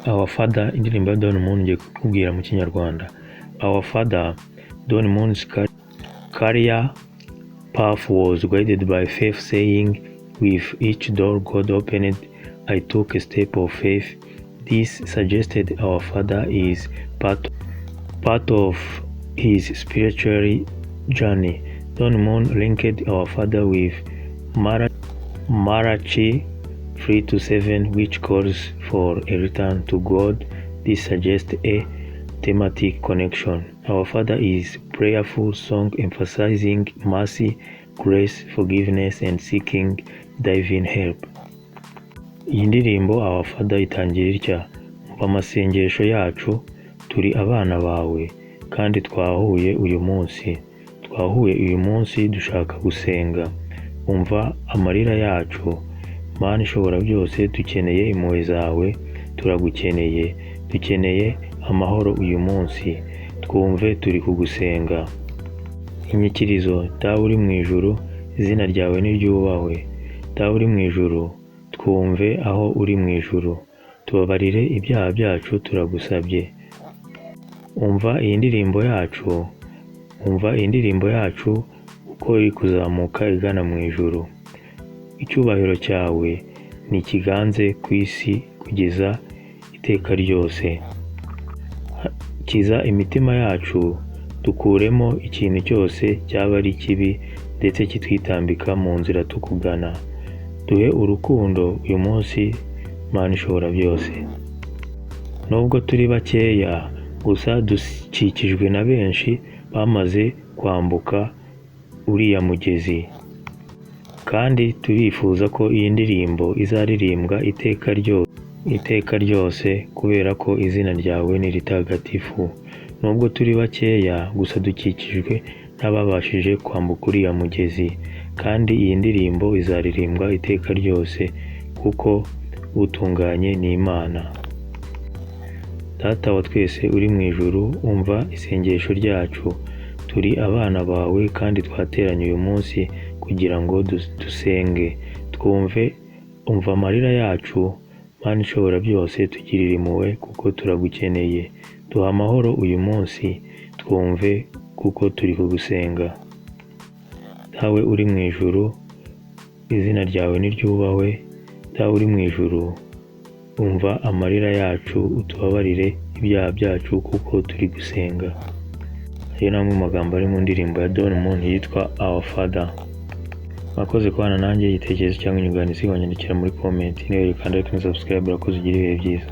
Our Father, indirimbo ya Don Moon ngiye kukubwira mu Kinyarwanda. Our Father, Don Moon's career path was guided by faith, saying, with each door God opened, I took a step of faith. This suggested our Father is part of his spiritual journey. Don Moon linked our Father with Malachi 3:7, which calls for a return to God. This suggests a thematic connection. Our Father is prayerful song emphasizing mercy, grace, forgiveness, and seeking divine help. Iyi ndirimbo Our Father itangira itya: umva amasengesho yacu, turi abana bawe, kandi twahuye uyu munsi dushaka gusenga. Umva amarira yacu, Mana ishobora byose, dukeneye impuhwe zawe, turagukeneye, dukeneye amahoro uyu munsi, twumve turi kugusenga. Inyikirizo: Dawe uri mu ijuru, izina ryawe niryubahwe. Dawe uri mu ijuru, twumve aho uri mu ijuru, tubabarire ibyaha byacu turagusabye. Umva iyi ndirimbo yacu uko iri kuzamuka igana mu ijuru. Icyubahiro cyawe nikiganze ku isi kugeza iteka ryose. Kiza imitima yacu, dukuremo ikintu cyose cyaba ari kibi ndetse kitwitambika mu nzira tukugana. Duhe urukundo uyu munsi, Mana ishobora byose. Nubwo turi bakeya, gusa dukikijwe na benshi bamaze kwambuka uriya mugezi, kandi turifuza ko iyi ndirimbo izaririmbwa iteka ryose kubera ko izina ryawe ni ritagatifu. Nubwo turi bakeya, gusa dukikijwe n'ababashije kwambuka uriya mugezi, kandi iyi ndirimbo izaririmbwa iteka ryose kuko utunganye ni Imana. Data wa twese uri mu ijuru, umva isengesho ryacu, turi abana bawe kandi twateranye uyu munsi kugira ngo dusenge. Umva amarira yacu, Mana ishobora byose, tugirire impuhwe kuko turagukeneye. Duha amahoro uyu munsi, twumve kuko turi kugusenga. Dawe uri mu ijuru, izina ryawe niryubahwe. Dawe uri mu ijuru, umva amarira yacu, utubabarire ibyaha byacu kuko turi gusenga. Ayo ni amwe mu magambo ari mu ndirimbo ya Don Moon yitwa Our Father. Mwakoze kubana nanjye, igitekerezo cyangwa inyunganizi wanyandikira muri comment. Niba uri kandi subscribe, urakoze, ugire ibihe byiza.